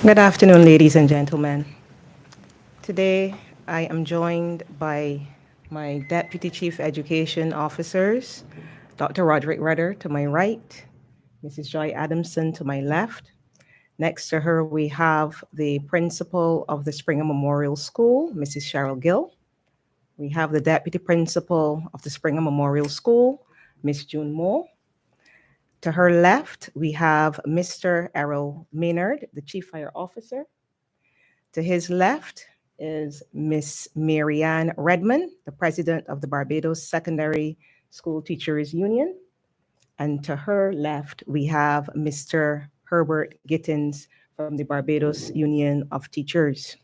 Good afternoon, ladies and gentlemen. Today, I am joined by my Deputy Chief Education Officers, Dr. Roderick Rudder to my right, Mrs. Joy Adamson to my left. Next to her, we have the Principal of the Springer Memorial School, Mrs. Cheryl Gill. We have the Deputy Principal of the Springer Memorial School, Miss June Moore. To her left, we have Mr. Errol Maynard, the Chief Fire Officer. To his left is Miss Marianne Redmond, the president of the Barbados Secondary School Teachers Union. And to her left, we have Mr. Herbert Gittins from the Barbados Union of Teachers.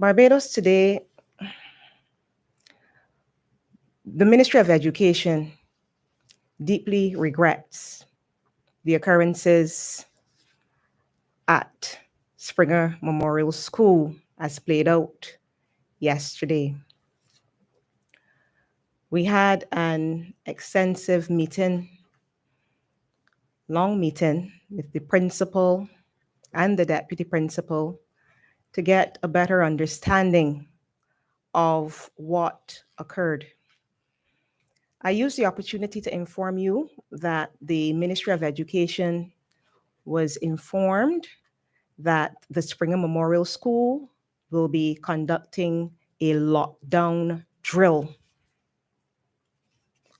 Barbados today, the Ministry of Education deeply regrets the occurrences at Springer Memorial School as played out yesterday. We had an extensive meeting, long meeting with the principal and the deputy principal to get a better understanding of what occurred. I use the opportunity to inform you that the Ministry of Education was informed that the Springer Memorial School will be conducting a lockdown drill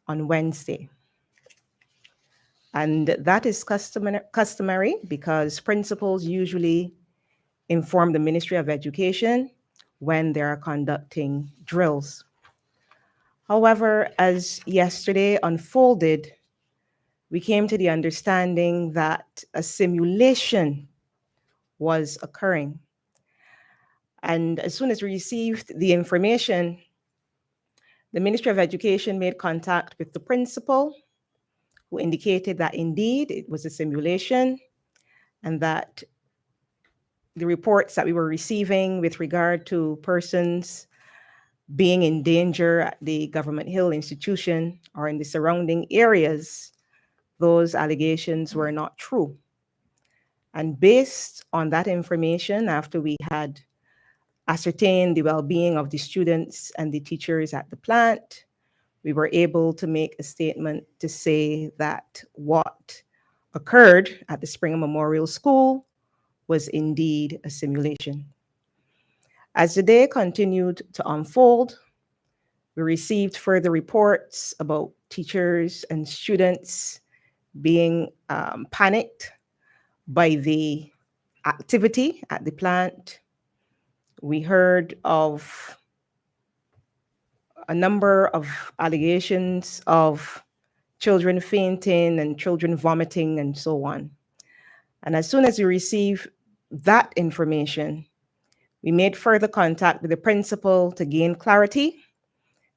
on Wednesday. And that is customary because principals usually inform the Ministry of Education when they are conducting drills. However, as yesterday unfolded, we came to the understanding that a simulation was occurring. And as soon as we received the information, the Ministry of Education made contact with the principal, who indicated that indeed it was a simulation and that the reports that we were receiving with regard to persons being in danger at the Government Hill institution or in the surrounding areas, those allegations were not true. And based on that information, after we had ascertained the well-being of the students and the teachers at the plant, we were able to make a statement to say that what occurred at the Springer Memorial School was indeed a simulation. As the day continued to unfold, we received further reports about teachers and students being panicked by the activity at the plant. We heard of a number of allegations of children fainting and children vomiting and so on. And as soon as we received that information, we made further contact with the principal to gain clarity,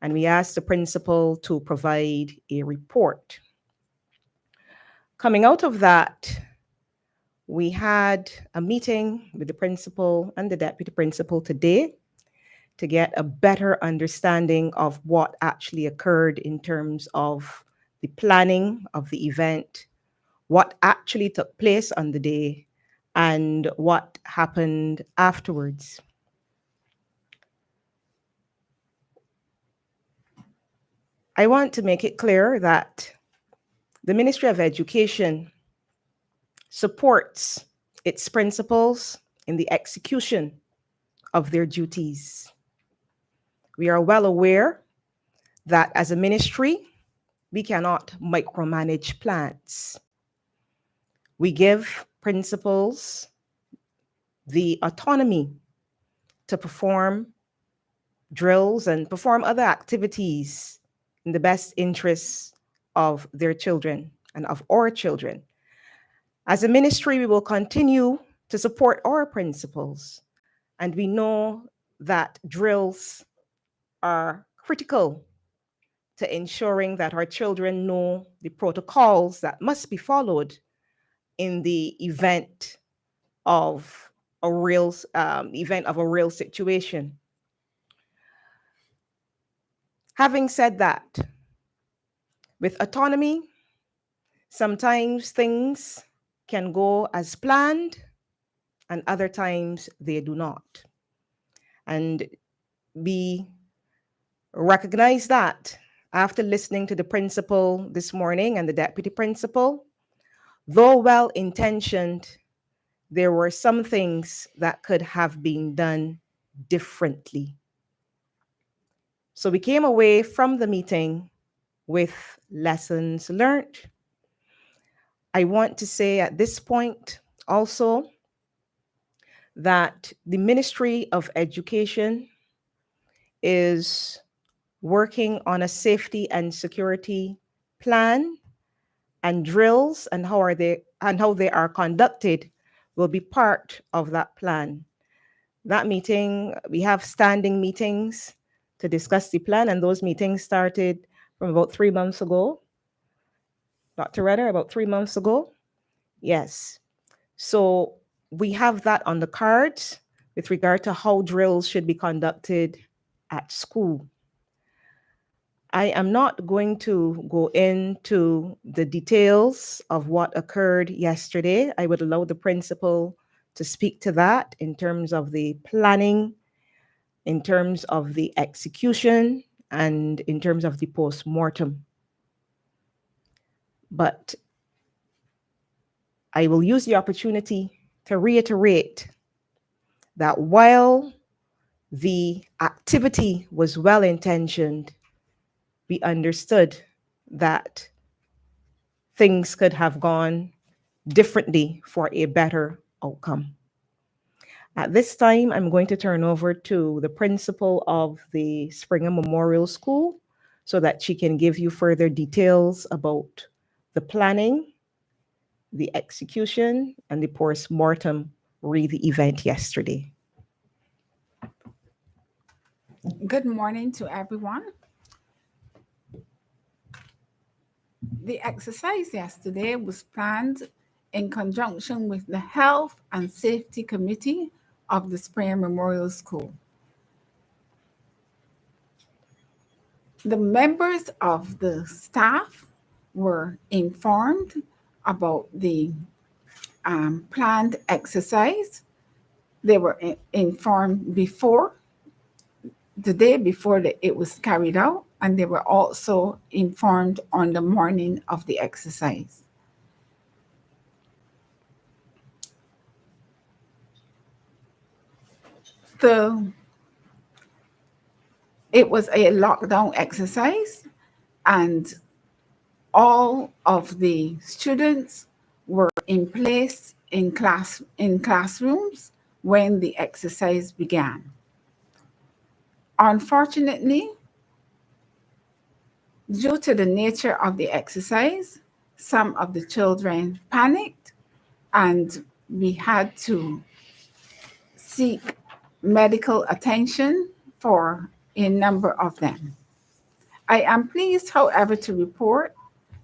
and we asked the principal to provide a report. Coming out of that, we had a meeting with the principal and the deputy principal today to get a better understanding of what actually occurred in terms of the planning of the event, what actually took place on the day, and what happened afterwards. I want to make it clear that the Ministry of Education supports its principals in the execution of their duties. We are well aware that as a ministry, we cannot micromanage plans. We give principals the autonomy to perform drills and perform other activities in the best interests of their children and of our children. As a ministry, we will continue to support our principals, and we know that drills are critical to ensuring that our children know the protocols that must be followed in the event of a real situation. Having said that, with autonomy, sometimes things can go as planned, and other times they do not. And we recognize that after listening to the principal this morning and the deputy principal, though well intentioned, there were some things that could have been done differently. So we came away from the meeting with lessons learned. I want to say at this point also that the Ministry of Education is working on a safety and security plan, and drills and how they are conducted will be part of that plan. That meeting, we have standing meetings to discuss the plan, and those meetings started from about 3 months ago. Dr. Redder, about 3 months ago. Yes. So we have that on the cards with regard to how drills should be conducted at school. I am not going to go into the details of what occurred yesterday. I would allow the principal to speak to that in terms of the planning, in terms of the execution, and in terms of the post-mortem. But I will use the opportunity to reiterate that while the activity was well-intentioned, we understood that things could have gone differently for a better outcome. At this time, I'm going to turn over to the principal of the Springer Memorial School so that she can give you further details about the planning, the execution, and the post-mortem re the event yesterday. Good morning to everyone. The exercise yesterday was planned in conjunction with the Health and Safety Committee of the Springer Memorial School. The members of the staff were informed about the planned exercise. They were informed before, the day before it was carried out, and they were also informed on the morning of the exercise. It was a lockdown exercise, and all of the students were in place in classrooms when the exercise began. Unfortunately, due to the nature of the exercise, some of the children panicked, and we had to seek medical attention for a number of them. I am pleased, however, to report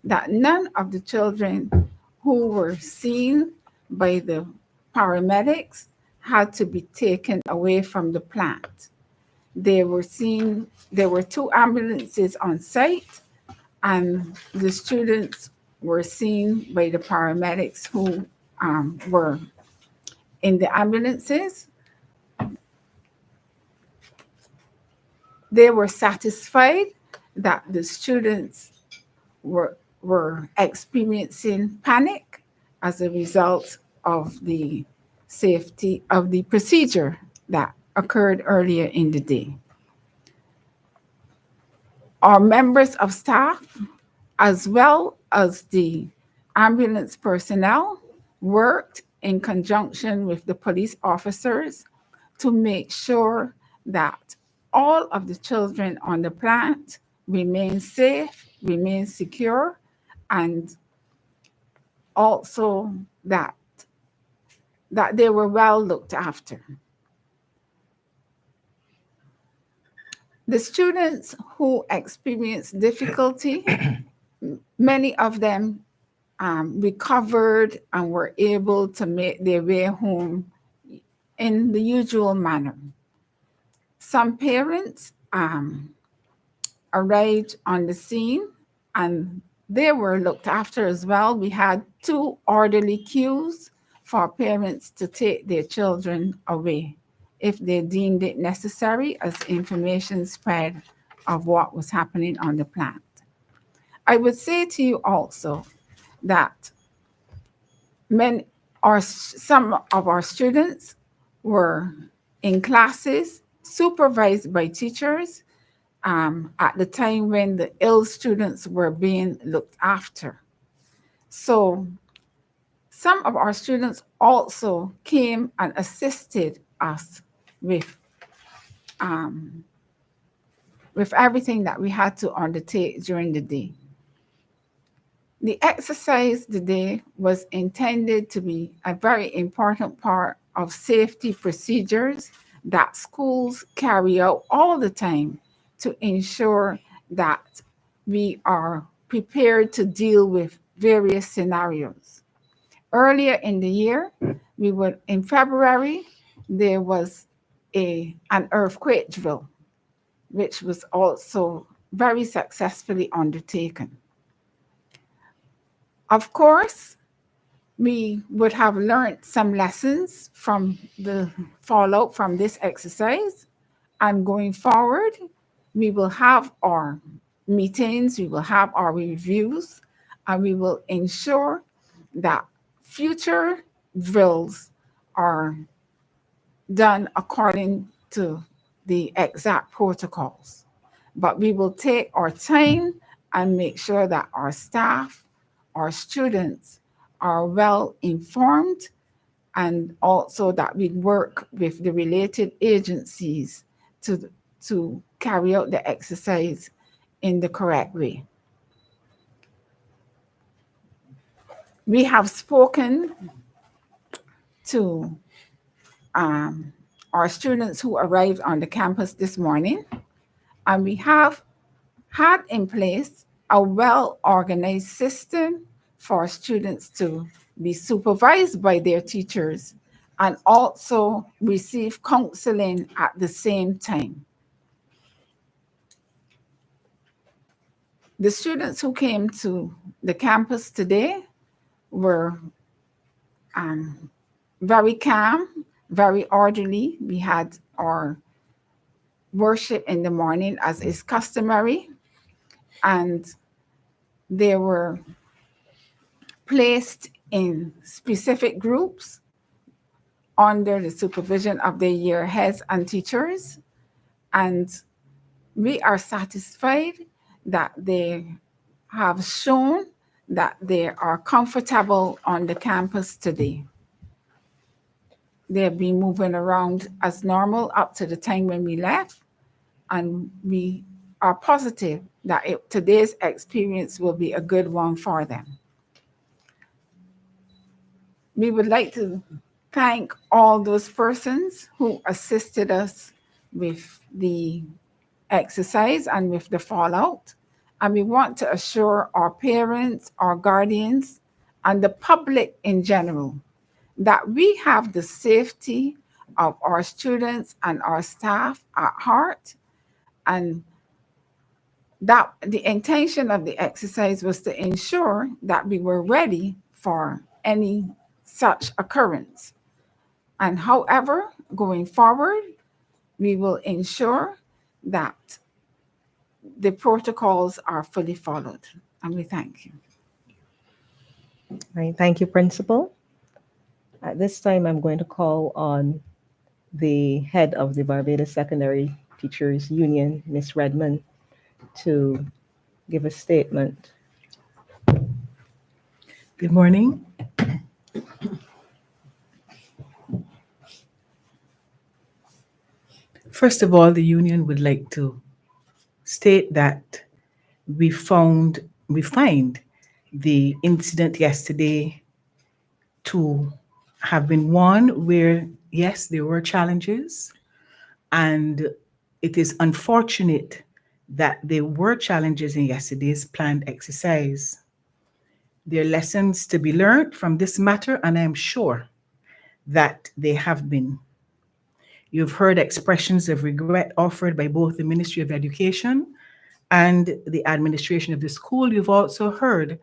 that none of the children who were seen by the paramedics had to be taken away from the plant. There were 2 ambulances on site, and the students were seen by the paramedics who were in the ambulances. They were satisfied that the students were experiencing panic as a result of the safety of the procedure that occurred earlier in the day. Our members of staff, as well as the ambulance personnel, worked in conjunction with the police officers to make sure that all of the children on the plant remain safe, remain secure, and also that they were well looked after. The students who experienced difficulty, many of them recovered and were able to make their way home in the usual manner. Some parents arrived on the scene, and they were looked after as well. We had 2 orderly queues for parents to take their children away if they deemed it necessary as information spread of what was happening on the plant. I would say to you also that some of our students were in classes supervised by teachers at the time when the ill students were being looked after. So some of our students also came and assisted us with with everything that we had to undertake during the day. The exercise today was intended to be a very important part of safety procedures that schools carry out all the time to ensure that we are prepared to deal with various scenarios. Earlier in the year, in February, there was an earthquake drill, which was also very successfully undertaken. Of course, we would have learned some lessons from the fallout from this exercise. And going forward, we will have our meetings, we will have our reviews, and we will ensure that future drills are done according to the exact protocols. But we will take our time and make sure that our staff, our students are well informed, and also that we work with the related agencies to carry out the exercise in the correct way. We have spoken to our students who arrived on the campus this morning, and we have had in place a well-organized system for students to be supervised by their teachers and also receive counseling at the same time. The students who came to the campus today were very calm, very orderly. We had our worship in the morning as is customary, and they were placed in specific groups under the supervision of their year heads and teachers. And we are satisfied that they have shown that they are comfortable on the campus today. They've been moving around as normal up to the time when we left, and we are positive that today's experience will be a good one for them. We would like to thank all those persons who assisted us with the exercise and with the fallout. And we want to assure our parents, our guardians, and the public in general that we have the safety of our students and our staff at heart, and that the intention of the exercise was to ensure that we were ready for any such occurrence. And however, going forward, we will ensure that the protocols are fully followed. And we thank you. Right. Thank you, Principal. At this time, I'm going to call on the head of the Barbados Secondary Teachers Union, Ms. Redmond, to give a statement. Good morning. First of all, the union would like to state that we find the incident yesterday to have been one where, yes, there were challenges, and it is unfortunate that there were challenges in yesterday's planned exercise. There are lessons to be learned from this matter, and I am sure that they have been. You've heard expressions of regret offered by both the Ministry of Education and the administration of the school. You've also heard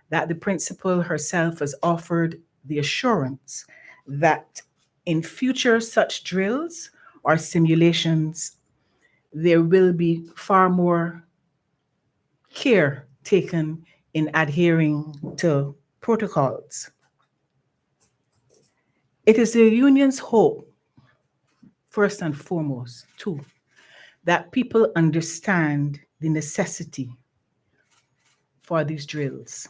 that the principal herself has offered the assurance that in future such drills or simulations, there will be far more care taken in adhering to protocols. It is the union's hope, first and foremost, too, that people understand the necessity for these drills.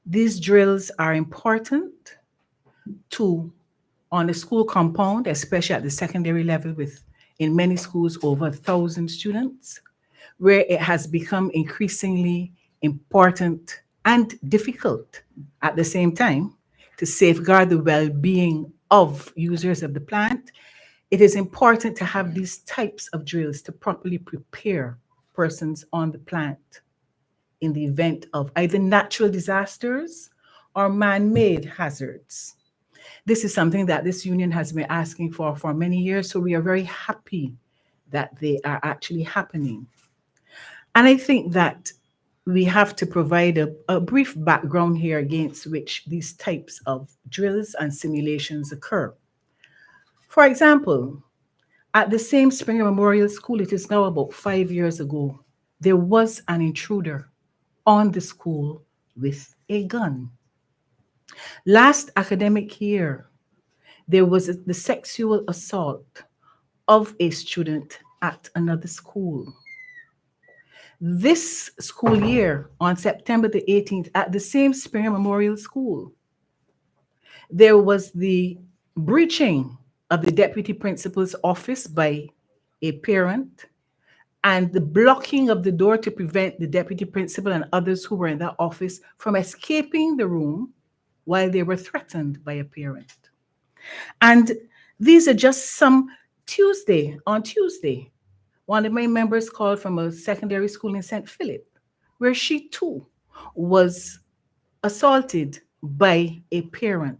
These drills are important to on the school compound, especially at the secondary level with in many schools over 1,000 students, where it has become increasingly important and difficult at the same time to safeguard the well-being of users of the plant. It is important to have these types of drills to properly prepare persons on the plant in the event of either natural disasters or man-made hazards. This is something that this union has been asking for many years, so we are very happy that they are actually happening. And I think that we have to provide a brief background here against which these types of drills and simulations occur. For example, at the same Springer Memorial School, it is now about 5 years ago, there was an intruder on the school with a gun. Last academic year, there was the sexual assault of a student at another school. This school year, on September the 18th, at the same Springer Memorial School, there was the breaching of the deputy principal's office by a parent and the blocking of the door to prevent the deputy principal and others who were in that office from escaping the room while they were threatened by a parent. And these are just some on Tuesday, one of my members called from a secondary school in St. Philip, where she too was assaulted by a parent.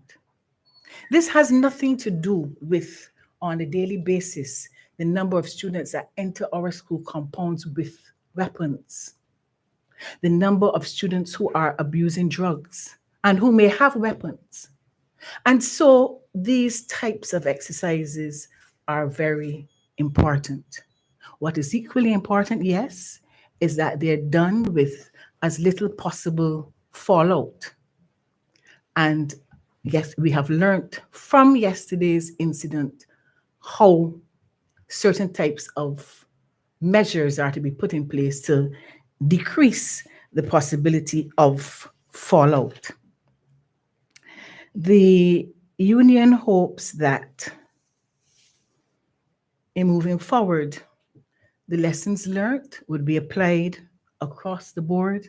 This has nothing to do with, on a daily basis, the number of students that enter our school compounds with weapons, the number of students who are abusing drugs and who may have weapons. And so these types of exercises are very important. What is equally important, yes, is that they're done with as little possible fallout. And yes, we have learned from yesterday's incident how certain types of measures are to be put in place to decrease the possibility of fallout. The union hopes that in moving forward, the lessons learned would be applied across the board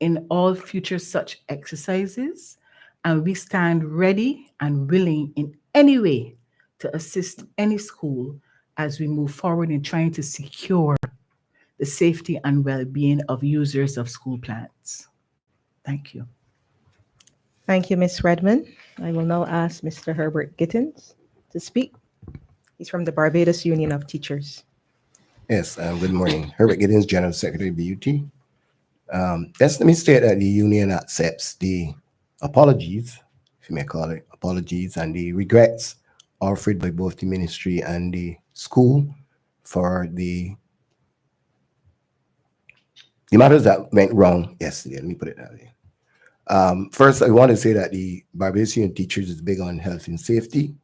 in all future such exercises, and we stand ready and willing in any way to assist any school as we move forward in trying to secure the safety and well-being of users of school plants. Thank you. Thank you, Ms. Redmond. I will now ask Mr. Herbert Gittins to speak. He's from the Barbados Union of Teachers. Yes, good morning. Herbert Giddens, General Secretary, BUT. Let me state that the union accepts the apologies, if you may call it apologies, and the regrets offered by both the ministry and the school for the matters that went wrong yesterday. Let me put it that way. First, I want to say that the Barbados Union Teachers is big on health and safety.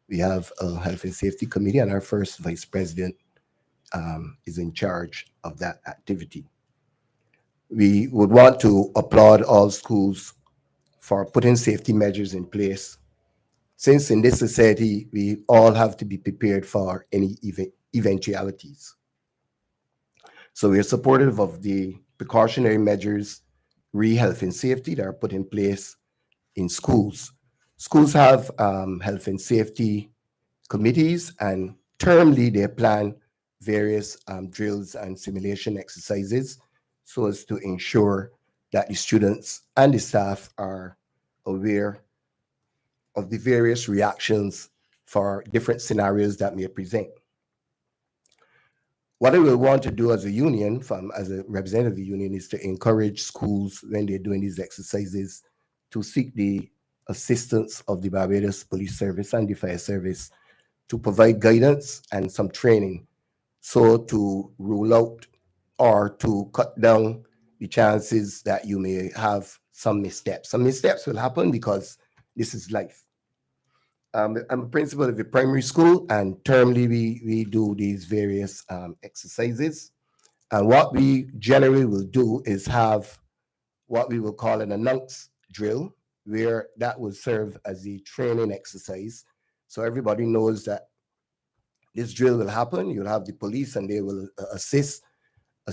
We have a health and safety committee, and our first vice president is in charge of that activity. We would want to applaud all schools for putting safety measures in place, since in this society, we all have to be prepared for any eventualities. So we are supportive of the precautionary measures, health and safety that are put in place in schools. Schools have health and safety committees, and termly they plan various drills and simulation exercises so as to ensure that the students and the staff are aware of the various reactions for different scenarios that may present. what I will want to do as a union, from as a representative of the union, is to encourage schools when they're doing these exercises to seek the assistance of the Barbados Police Service and the Fire Service to provide guidance and some training, so to rule out or to cut down the chances that you may have some missteps. Some missteps will happen because this is life. I'm a principal of a primary school, and termly we do these various exercises. And what we generally will do is have what we will call an announce drill, where that will serve as a training exercise. So everybody knows that this drill will happen. You'll have the police, and they will assist the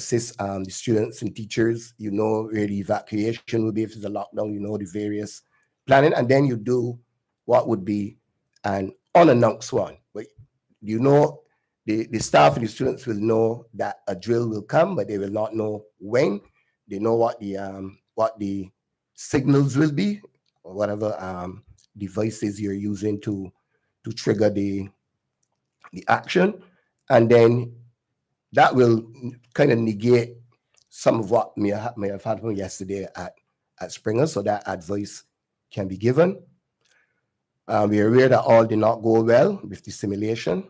students and teachers. You know where the evacuation will be if there's a lockdown. You know the various planning, and then you do what would be an unannounced one. But you know the staff and the students will know that a drill will come, but they will not know when. They know what the signals will be, or whatever devices you're using to trigger the action, and then that will kind of negate some of what may have happened yesterday at Springer, so that advice can be given. We are aware that all did not go well with the simulation,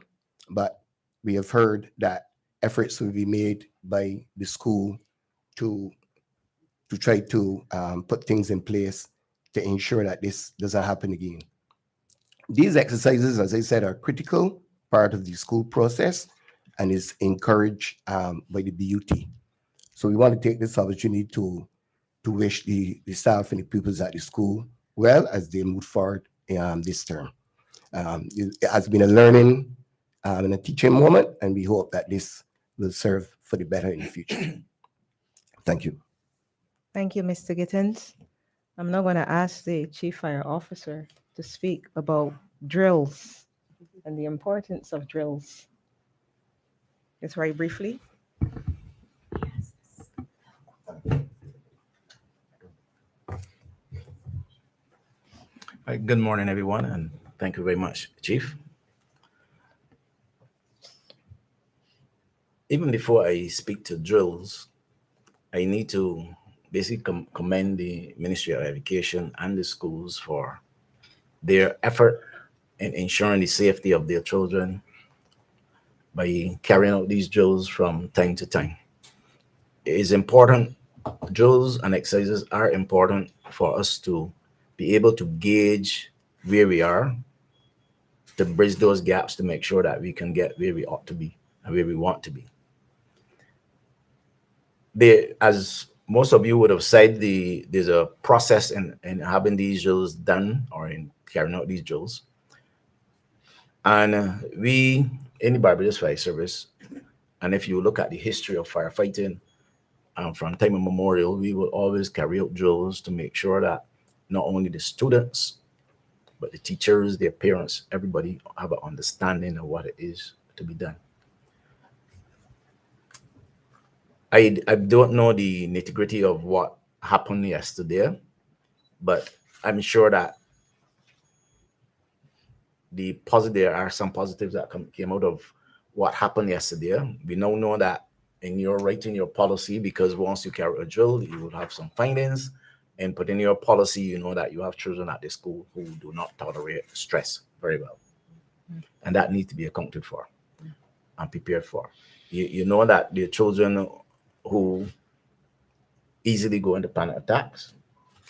but we have heard that efforts will be made by the school to try to put things in place to ensure that this doesn't happen again. These exercises, as I said, are critical part of the school process and is encouraged by the BUT. So we want to take this opportunity to wish the staff and the pupils at the school well as they move forward this term. It has been a learning and a teaching moment, and we hope that this will serve for the better in the future. Thank you. Thank you, Mr. Gittins. I'm now going to ask the Chief Fire Officer to speak about drills and the importance of drills. Just very briefly. Good morning, everyone, and thank you very much, Chief. Even before I speak to drills, I need to basically commend the Ministry of Education and the schools for their effort in ensuring the safety of their children by carrying out these drills from time to time. It is important. Drills and exercises are important for us to be able to gauge where we are, to bridge those gaps, to make sure that we can get where we ought to be and where we want to be. As most of you would have said, there's a process in having these drills done or in carrying out these drills. And we, in the Barbados Fire Service, and if you look at the history of firefighting, from time immemorial, we will always carry out drills to make sure that not only the students, but the teachers, their parents, everybody have an understanding of what it is to be done. I don't know the nitty-gritty of what happened yesterday, but I'm sure that there are some positives that came out of what happened yesterday. We now know that in your writing your policy, because once you carry a drill, you will have some findings, and put in your policy, you know that you have children at the school who do not tolerate stress very well, and that needs to be accounted for and prepared for. You know that the children who easily go into panic attacks,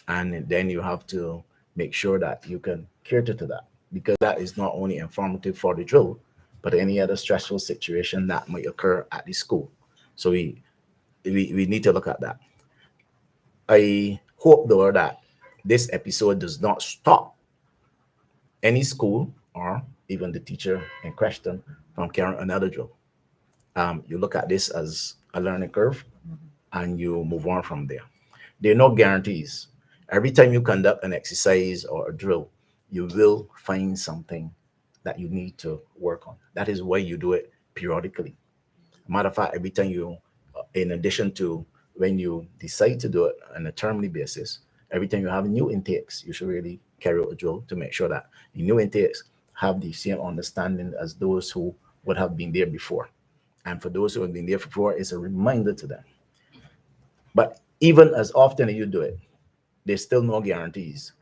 and then you have to make sure that you can cater to that, because that is not only informative for the drill, but any other stressful situation that might occur at the school. So we need to look at that. I hope, though, that this episode does not stop any school or even the teacher in question from carrying another drill. You look at this as a learning curve, and you move on from there. There are no guarantees. Every time you conduct an exercise or a drill, you will find something that you need to work on. That is why you do it periodically. Matter of fact, every time you, in addition to when you decide to do it on a termly basis, every time you have new intakes, you should really carry out a drill to make sure that the new intakes have the same understanding as those who would have been there before. And for those who have been there before, it's a reminder to them. But even as often as you do it, there's still no guarantees.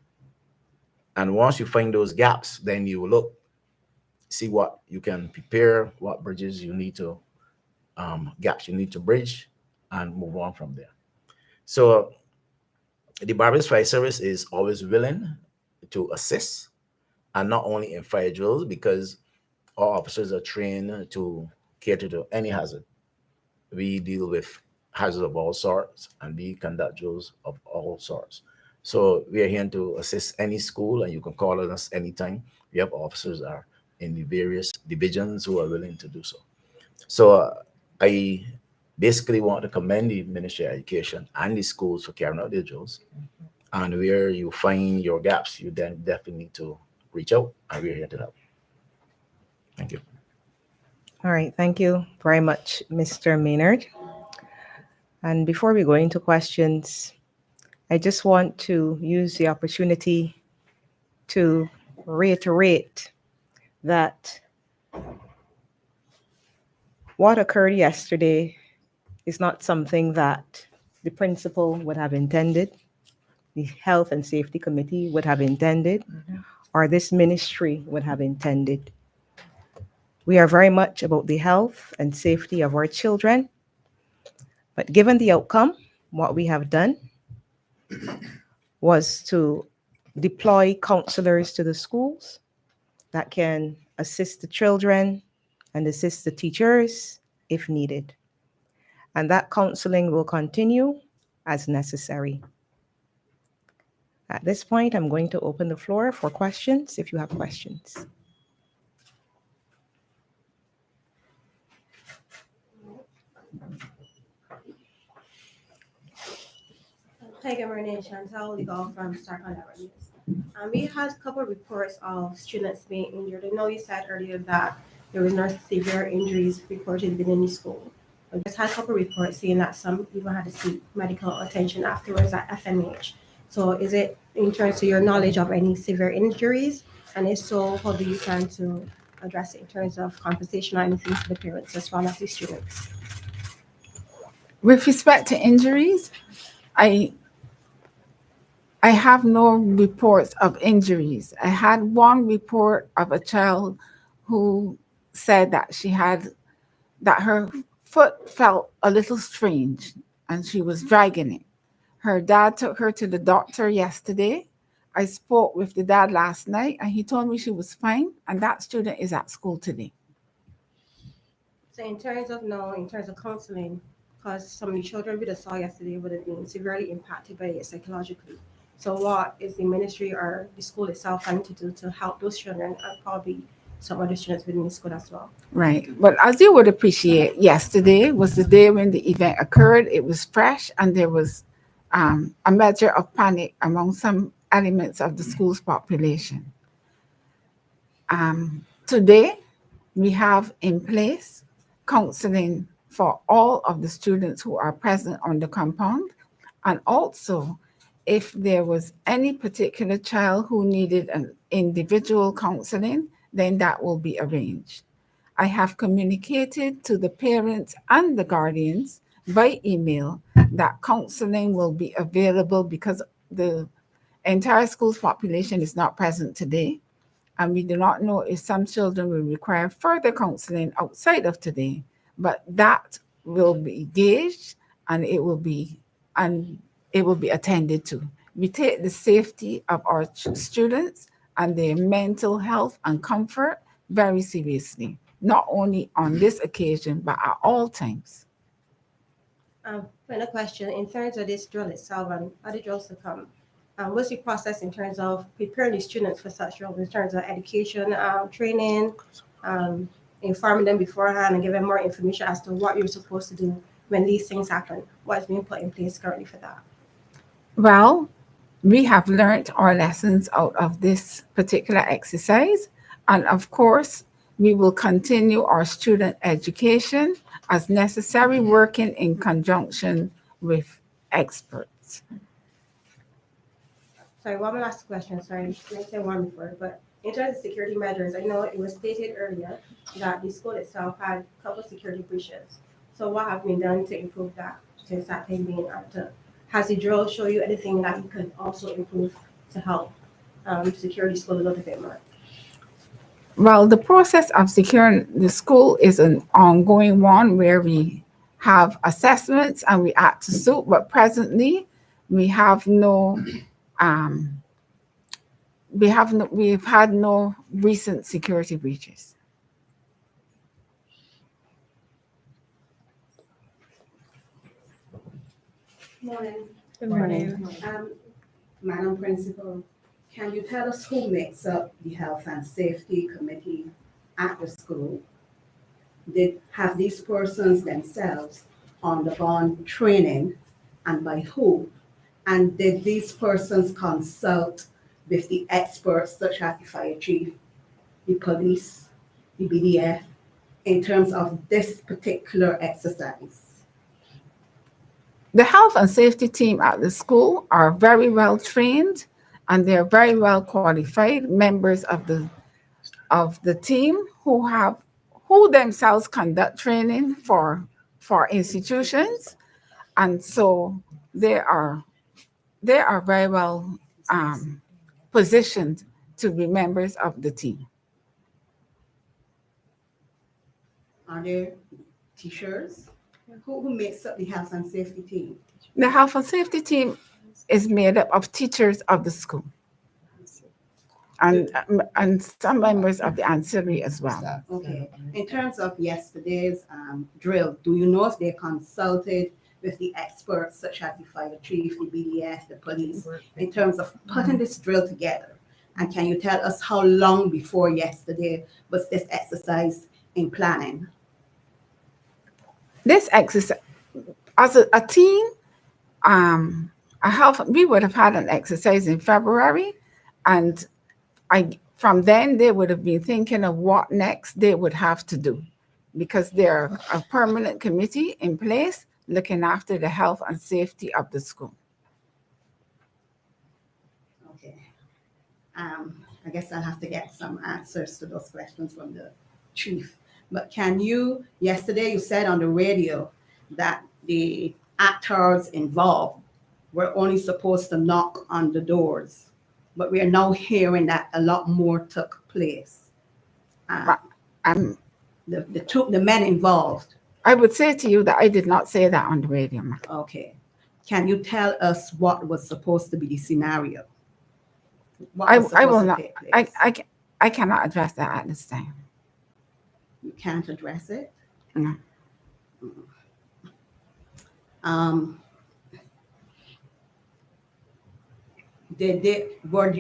And once you find those gaps, then you look, see what you can prepare, what bridges you need to, gaps you need to bridge, and move on from there. So the Barbados Fire Service is always willing to assist, and not only in fire drills, because our officers are trained to cater to any hazard. We deal with hazards of all sorts, and we conduct drills of all sorts. So we are here to assist any school, and you can call on us anytime. We have officers are in the various divisions who are willing to do so. So I basically want to commend the Ministry of Education and the schools for carrying out their drills. And where you find your gaps, you then definitely need to reach out, and we're here to help. Thank you. All right, thank you very much, Mr. Maynard. And before we go into questions, I just want to use the opportunity to reiterate that what occurred yesterday is not something that the principal would have intended, the Health and Safety Committee would have intended, or this ministry would have intended. We are very much about the health and safety of our children, but given the outcome, what we have done was to deploy counselors to the schools that can assist the children and assist the teachers if needed. And that counseling will continue as necessary. At this point, I'm going to open the floor for questions if you have questions. Hi, good morning, Chantal Legal from Star Conduct News. We had a couple of reports of students being injured. I know you said earlier that there was no severe injuries reported within the school. I just had a couple of reports saying that some even had to seek medical attention afterwards at FMH. So is it in terms of your knowledge of any severe injuries? And if so, how do you plan to address it in terms of compensation or anything to the parents as well as the students? With respect to injuries, I have no reports of injuries. I had one report of a child who said that her foot felt a little strange and she was dragging it. Her dad took her to the doctor yesterday. I spoke with the dad last night and he told me she was fine, and that student is at school today. So in terms of counseling, because some of the children we just saw yesterday would have been severely impacted by it psychologically. So what is the ministry or the school itself trying to do to help those children and probably some other students within the school as well? Right. But as you would appreciate, yesterday was the day when the event occurred. It was fresh and there was a measure of panic among some elements of the school's population. Today, we have in place counseling for all of the students who are present on the compound. And also, if there was any particular child who needed an individual counseling, then that will be arranged. I have communicated to the parents and the guardians by email that counseling will be available because the entire school's population is not present today. And we do not know if some children will require further counseling outside of today, but that will be gauged and it will be attended to. We take the safety of our students and their mental health and comfort very seriously, not only on this occasion, but at all times. Final question, in terms of this drill itself and other drills to come, what's the process in terms of preparing the students for such drills, in terms of education, training, informing them beforehand and giving more information as to what you're supposed to do when these things happen? What is being put in place currently for that? Well, we have learned our lessons out of this particular exercise. And of course, we will continue our student education as necessary, working in conjunction with experts. Sorry, one last question. Sorry, I say one before, but In terms of security measures, I know it was stated earlier that the school itself had a couple of security breaches. So what have been done to improve that since that time being active? Has the drill show you anything that you could also improve to help secure the school a little bit more? Well, the process of securing the school is an ongoing one where we have assessments and we act to suit, but presently we have no we've had no recent security breaches. Morning. Good morning. Madam Principal, can you tell us who makes up the Health and Safety Committee at the school? Have these persons themselves undergone training, and by who? And did these persons consult with the experts such as the fire chief, the police, the BDF, in terms of this particular exercise? The health and safety team at the school are very well trained and they're very well qualified members of the team who themselves conduct training for institutions, and so they are very well positioned to be members of the team. Are there teachers? Who makes up the health and safety team? The health and safety team is made up of teachers of the school and some members of the ancillary as well. Okay. In terms of yesterday's drill, do you know if they consulted with the experts such as the fire chief, the BDF, the police, in terms of putting this drill together? And can you tell us how long before yesterday was this exercise in planning? This exercise, as a team, we would have had an exercise in February, and from then they would have been thinking of what next they would have to do, because they're a permanent committee in place looking after the health and safety of the school. Okay. I guess I'll have to get some answers to those questions from the chief. But yesterday you said on the radio that the actors involved were only supposed to knock on the doors, but we are now hearing that a lot more took place. The men involved. I would say to you that I did not say that on the radio, ma'am. Okay. Can you tell us what was supposed to be the scenario? What I was supposed will to not. take place? I cannot address that at this time. You can't address it? No. Were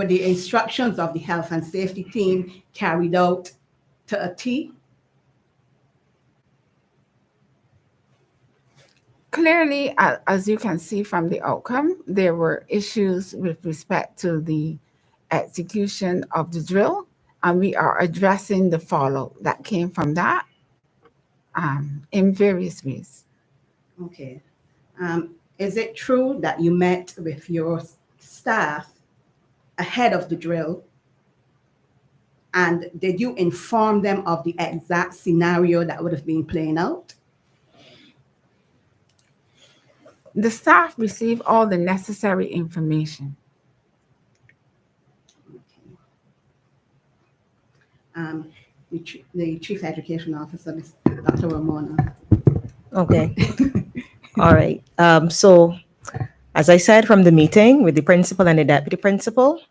the instructions of the health and safety team carried out to a T? Clearly, as you can see from the outcome, there were issues with respect to the execution of the drill, and we are addressing the fallout that came from that in various ways. Okay. Is it true that you met with your staff ahead of the drill? And did you inform them of the exact scenario that would have been playing out? The staff received all the necessary information. The Chief Education Officer, Dr. Ramona. Okay. All right. So, as I said from the meeting with the principal and the deputy principal,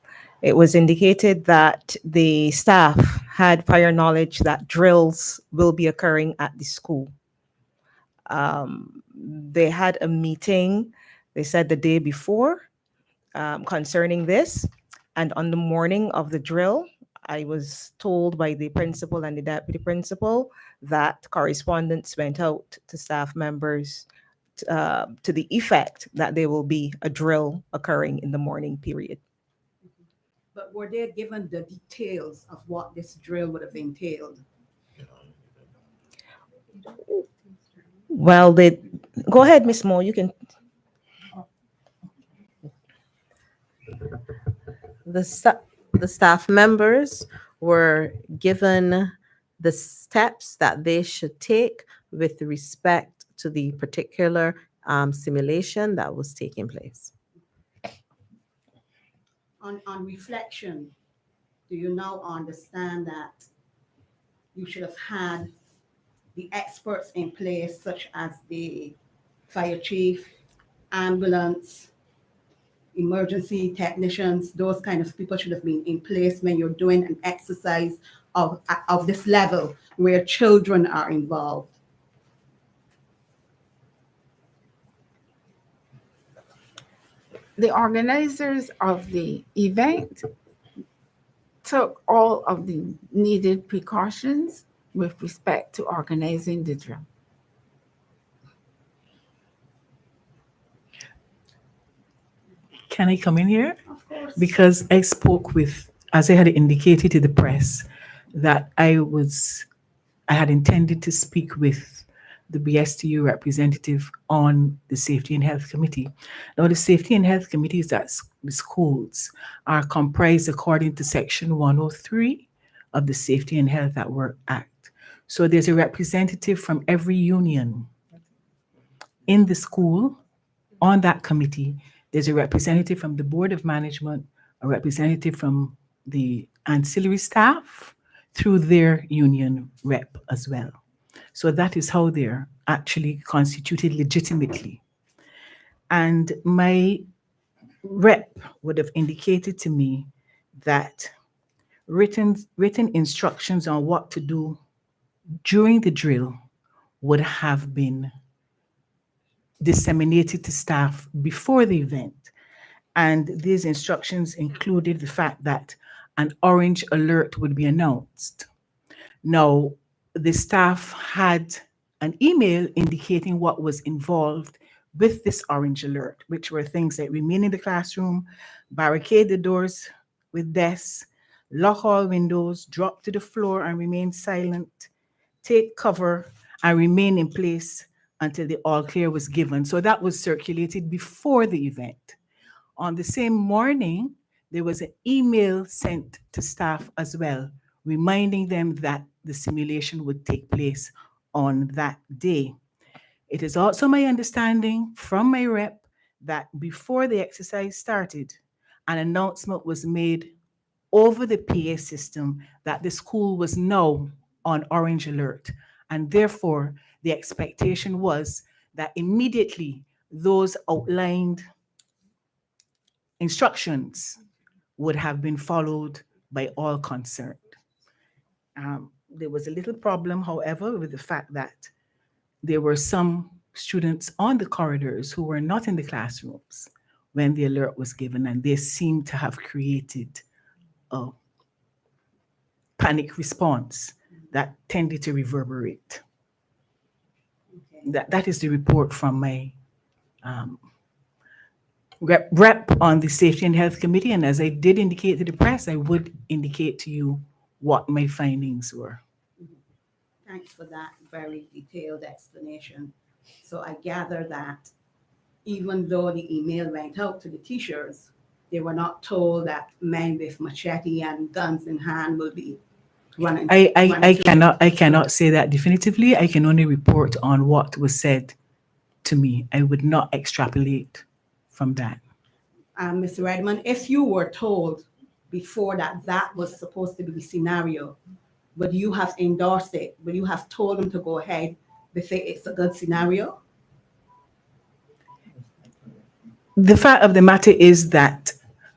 it was indicated that the staff had prior knowledge that drills will be occurring at the school. They had a meeting, they said the day before, concerning this. And on the morning of the drill, I was told by the principal and the deputy principal that correspondence went out to staff members to the effect that there will be a drill occurring in the morning period. But were they given the details of what this drill would have entailed? Well, go ahead, Miss Moore, you can. the staff members were given the steps that they should take with respect to the particular simulation that was taking place. On reflection, do you now understand that you should have had the experts in place, such as the fire chief, ambulance, emergency technicians, those kind of people should have been in place when you're doing an exercise of this level where children are involved? The organizers of the event took all of the needed precautions with respect to organizing the drill. Can I come in here? Of course. Because I spoke with, as I had indicated to the press, that I had intended to speak with the BSTU representative on the Safety and Health Committee. Now, the Safety and Health Committees at the schools are comprised according to Section 103 of the Safety and Health at Work Act. So there's a representative from every union in the school on that committee. There's a representative from the Board of Management, a representative from the ancillary staff, through their union rep as well. So that is how they're actually constituted legitimately. And my rep would have indicated to me that written instructions on what to do during the drill would have been disseminated to staff before the event. And these instructions included the fact that an orange alert would be announced. Now, the staff had an email indicating what was involved with this orange alert, which were things like remain in the classroom, barricade the doors with desks, lock all windows, drop to the floor and remain silent, take cover and remain in place until the all clear was given. So that was circulated before the event. On the same morning, there was an email sent to staff as well, reminding them that the simulation would take place on that day. It is also my understanding from my rep that before the exercise started, an announcement was made over the PA system that the school was now on orange alert. And therefore, the expectation was that immediately those outlined instructions would have been followed by all concerned. There was a little problem, however, with the fact that there were some students on the corridors who were not in the classrooms when the alert was given, and they seemed to have created a panic response that tended to reverberate. Okay. That is the report from my rep on the Safety and Health Committee, and as I did indicate to the press, I would indicate to you what my findings were. Thanks for that very detailed explanation. So I gather that even though the email went out to the teachers, they were not told that men with machete and guns in hand will be running. I cannot say that definitively. I can only report on what was said to me. I would not extrapolate from that. Mr. Redmond, if you were told before that that was supposed to be the scenario, would you have endorsed it? Would you have told them to go ahead to say it's a good scenario? The fact of the matter is that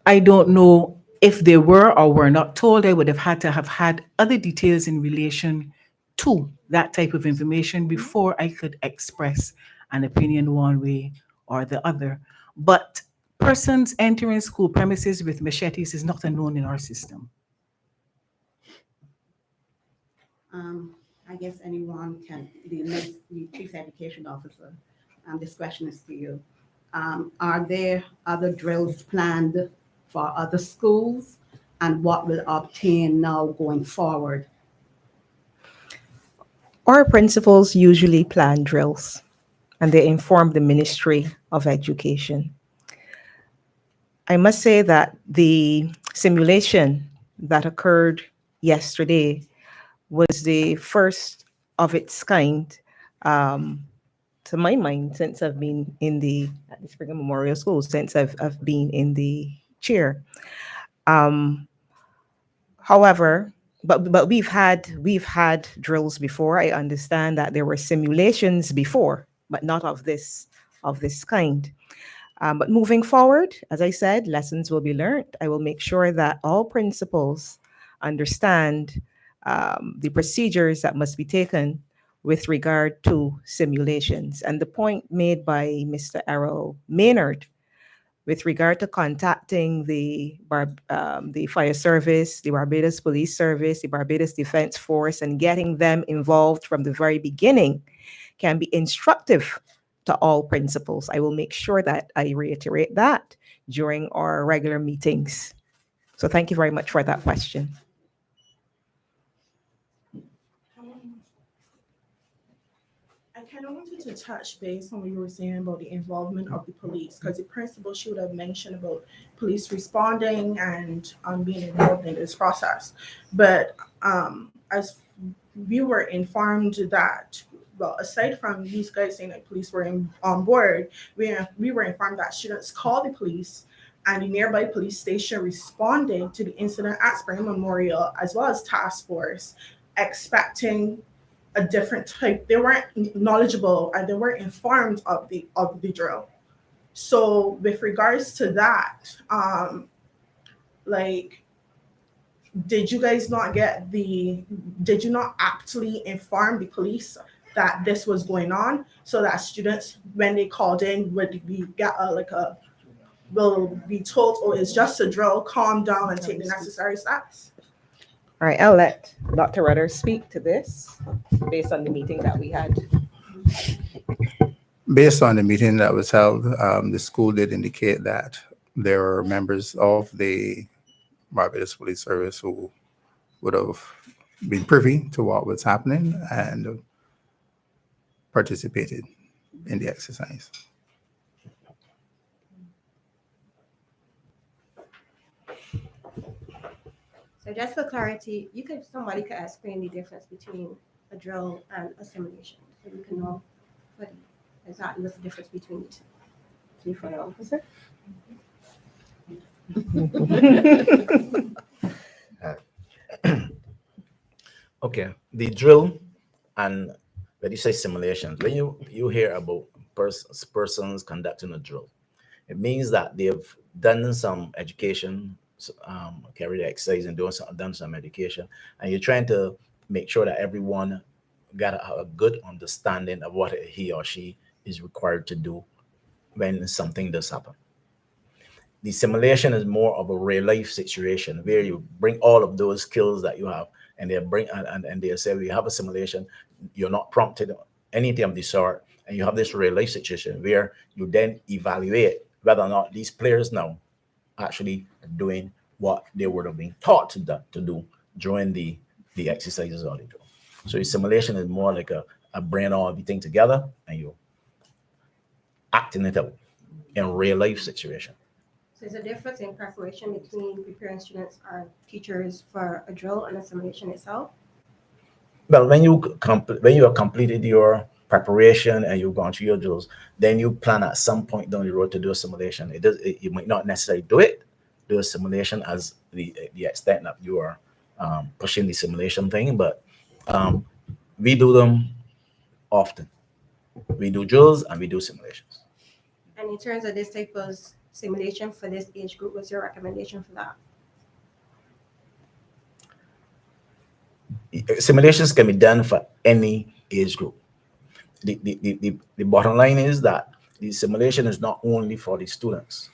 I don't know if they were or were not told. I would have had to have had other details in relation to that type of information before I could express an opinion one way or the other. But persons entering school premises with machetes is not unknown in our system. I guess anyone can, the chief education officer, this question is to you. Are there other drills planned for other schools, and what will obtain now going forward? Our principals usually plan drills, and they inform the Ministry of Education. I must say that the simulation that occurred yesterday was the first of its kind, um, to my mind, since I've been in at the Spring Memorial School, since I've been in the chair. Um, However, but we've had drills before. I understand that there were simulations before, but not of this kind. But moving forward, as I said, lessons will be learned. I will make sure that all principals understand the procedures that must be taken with regard to simulations. And the point made by Mr. Errol Maynard with regard to contacting the fire service, the Barbados Police Service, the Barbados Defense Force, and getting them involved from the very beginning can be instructive to all principals. I will make sure that I reiterate that during our regular meetings. So thank you very much for that question. I kind of wanted to touch base on what you were saying about the involvement of the police, because the principal should have mentioned about police responding and being involved in this process. But as we were informed that, well, aside from these guys saying that police were on board, we were informed that students called the police and the nearby police station responded to the incident at Spring Memorial as well as task force, expecting a different type. They weren't knowledgeable and they weren't informed of the drill. So with regards to that, like, did you guys not did you not actually inform the police that this was going on, so that students, when they called in, would be will be told, oh, it's just a drill, calm down and take the necessary steps? All right, I'll let Dr. Rudder speak to this based on the meeting that we had. Based on the meeting that was held, the school did indicate that there were members of the Barbados Police Service who would have been privy to what was happening and participated in the exercise. So just for clarity, somebody could explain the difference between a drill and a simulation, so you can know exactly what's the difference between the two. Chief Fire Officer. Okay, the drill and when you say simulations, when you hear about persons conducting a drill, it means that they've done some education, carried exercise and done some education, and you're trying to make sure that everyone got a good understanding of what he or she is required to do when something does happen. The simulation is more of a real life situation where you bring all of those skills that you have, and they say we have a simulation. You're not prompted anything of the sort, and you have this real life situation where you then evaluate whether or not these players now actually doing what they would have been taught to do during the exercises or the drill. So the simulation is more like a bring all everything together and you acting it out in real life situation. So there's a difference in preparation between preparing students or teachers for a drill and a simulation itself? Well, when you have completed your preparation and you've gone through your drills, then you plan at some point down the road to do a simulation. You might not necessarily do a simulation as the extent that you are pushing the simulation thing, but we do them often. We do drills and we do simulations. And in terms of this type of simulation for this age group, what's your recommendation for that? Simulations can be done for any age group. The bottom line is that the simulation is not only for the students,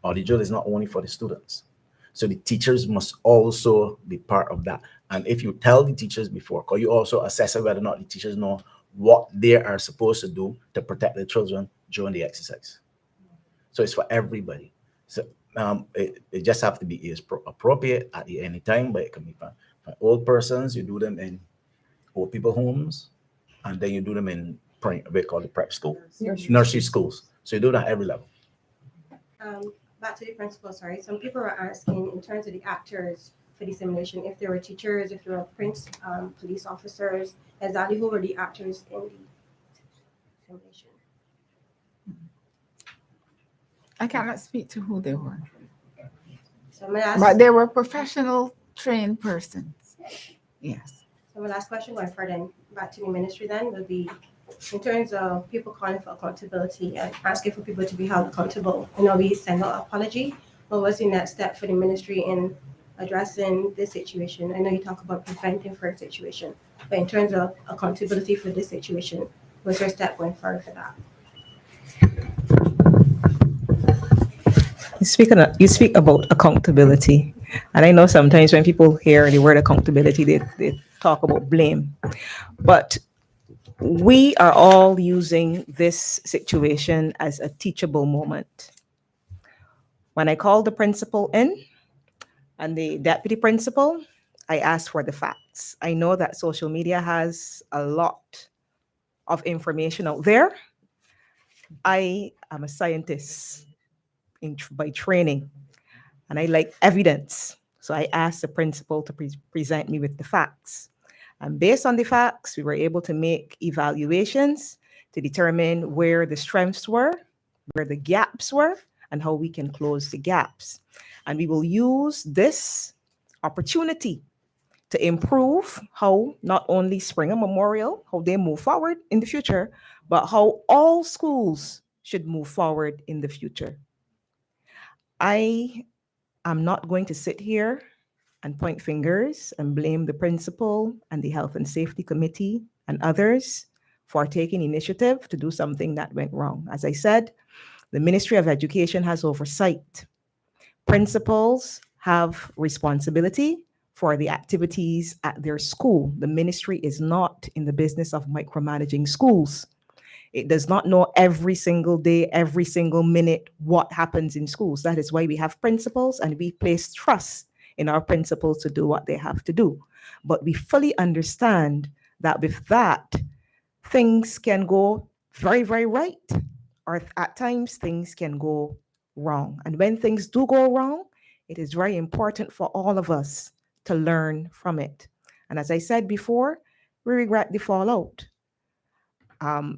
or the drill is not only for the students. So the teachers must also be part of that. And if you tell the teachers before, because you also assess whether or not the teachers know what they are supposed to do to protect the children during the exercise. So it's for everybody. So it just have to be age appropriate at any time, but it can be for old persons. You do them in old people homes, and then you do them in we call it prep school, nursery schools. So you do that at every level. Back to the principal, sorry. Some people are asking in terms of the actors for the simulation? If there were teachers, if there were police officers, exactly who were the actors in the simulation? I cannot speak to who they were, So my last, but they were professional trained persons. Yes. so my last question going further back to the ministry then would be, in terms of people calling for accountability and asking for people to be held accountable, we send out an apology. What was the next step for the ministry in addressing this situation? I know you talk about preventing for a situation, but in terms of accountability for this situation, was there a step going forward for that? You speak about accountability, and I know sometimes when people hear the word accountability, they talk about blame. But we are all using this situation as a teachable moment. When I called the principal in and the deputy principal, I asked for the facts. I know that social media has a lot of information out there. I am a scientist by training, and I like evidence. So I asked the principal to present me with the facts. And based on the facts, we were able to make evaluations to determine where the strengths were, where the gaps were, and how we can close the gaps. And we will use this opportunity to improve how not only Springer Memorial, how they move forward in the future, but how all schools should move forward in the future. I am not going to sit here and point fingers and blame the principal and the health and safety committee and others for taking initiative to do something that went wrong. As I said, the Ministry of Education has oversight. Principals have responsibility for the activities at their school. The ministry is not in the business of micromanaging schools. It does not know every single day, every single minute what happens in schools. That is why we have principals, and we place trust in our principals to do what they have to do. But we fully understand that with that, things can go very, very right, or at times things can go wrong. And when things do go wrong, it is very important for all of us to learn from it. And as I said before, we regret the fallout.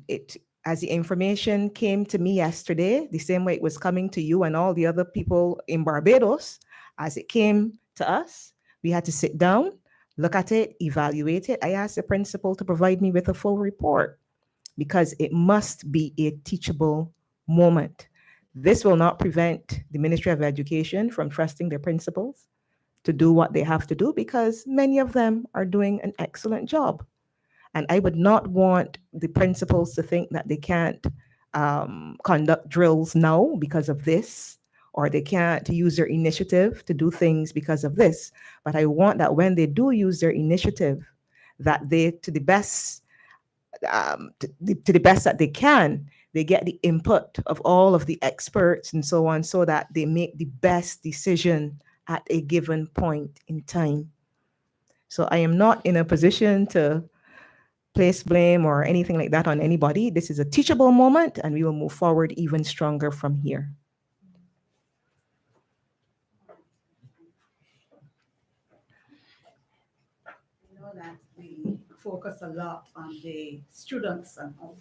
It As the information came to me yesterday, the same way it was coming to you and all the other people in Barbados, as it came to us, we had to sit down, look at it, evaluate it. I asked the principal to provide me with a full report because it must be a teachable moment. This will not prevent the Ministry of Education from trusting their principals to do what they have to do, because many of them are doing an excellent job. And I would not want the principals to think that they can't conduct drills now because of this, or they can't use their initiative to do things because of this. But I want that when they do use their initiative, that they, to the best that they can, they get the input of all of the experts and so on, so that they make the best decision at a given point in time. So I am not in a position to place blame or anything like that on anybody. This is a teachable moment, and we will move forward even stronger from here. You know that we focus a lot on the students and how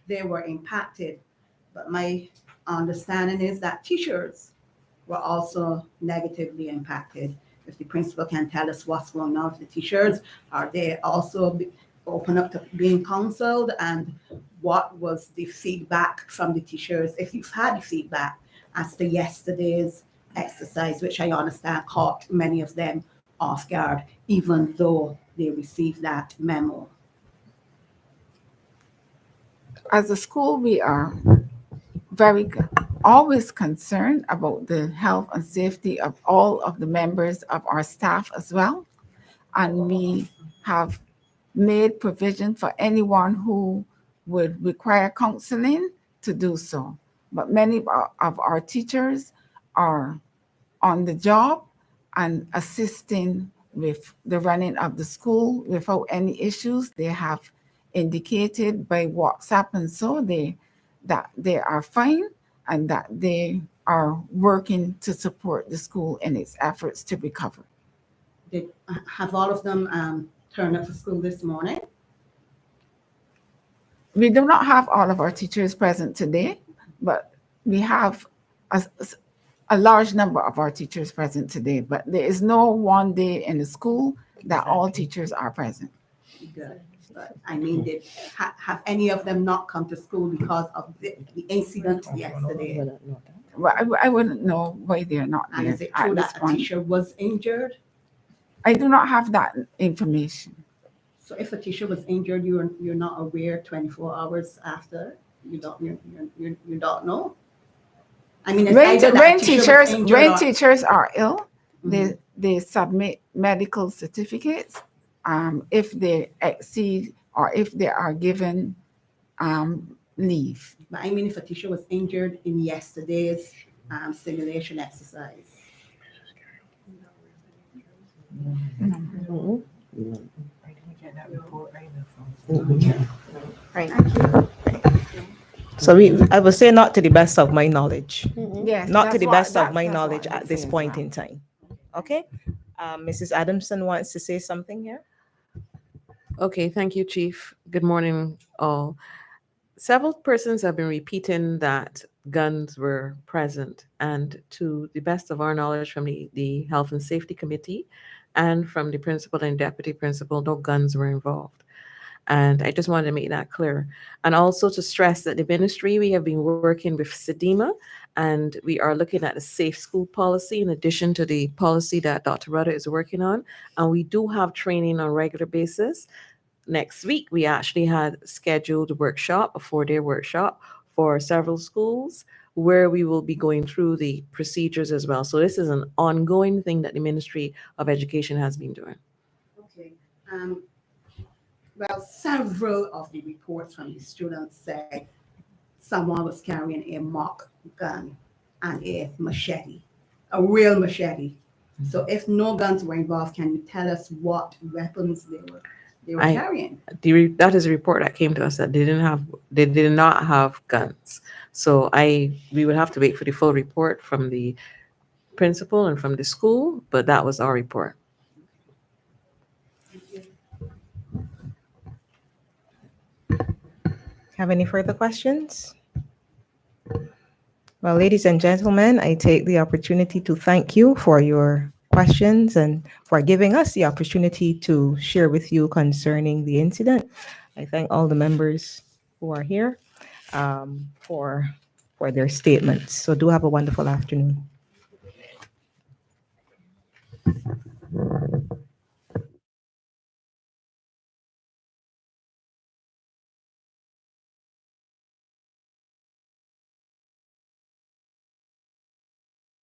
they were impacted, but my understanding is that teachers were also negatively impacted. If the principal can tell us what's going on with the teachers, are they also open up to being counseled, and what was the feedback from the teachers, if you've had feedback as to yesterday's exercise, which I understand caught many of them off guard, even though they received that memo? As a school, we are always concerned about the health and safety of all of the members of our staff as well. And we have made provision for anyone who would require counseling to do so. But many of our teachers are on the job and assisting with the running of the school without any issues. They have indicated by WhatsApp and so that they are fine, and that they are working to support the school in its efforts to recover. have all of them turned up for school this morning? We do not have all of our teachers present today, but we have a large number of our teachers present today. But there is no one day in the school that all teachers are present. Good. But I mean, have any of them not come to school because of the incident yesterday? Well, I wouldn't know why they're not And there is it at true this that a point. teacher was injured? I do not have that information. So if a teacher was injured, you're not aware 24 hours after? You don't know? I mean, it's either that a teacher was injured when or- teachers are ill, Mhm. they submit medical certificates if they exceed or if they are given leave. But I mean, if a teacher was injured in yesterday's simulation exercise. I didn't get that report either from. So I would say not to the best of my knowledge. Yes, Not to that's the what- best of that's- my that's what knowledge it at this says point now. in time. Okay? Mrs. Adamson wants to say something here. Okay, thank you, Chief. Good morning, all. Several persons have been repeating that guns were present, and to the best of our knowledge from the Health and Safety Committee and from the principal and deputy principal, no guns were involved. And I just wanted to make that clear. And also to stress that the ministry, we have been working with SEDEMA, and we are looking at a safe school policy in addition to the policy that Dr. Rudder is working on. And we do have training on a regular basis. Next week, we actually had scheduled a workshop, a 4-day workshop for several schools where we will be going through the procedures as well. So this is an ongoing thing that the Ministry of Education has been doing. Okay. Well, several of the reports from the students say someone was carrying a mock gun and a machete, a real machete. So if no guns were involved, can you tell us what weapons they were carrying? That is a report that came to us that they did not have guns. So we would have to wait for the full report from the principal and from the school, but that was our report. Have any further questions? Well, ladies and gentlemen, I take the opportunity to thank you for your questions and for giving us the opportunity to share with you concerning the incident. I thank all the members who are here for their statements. So do have a wonderful afternoon.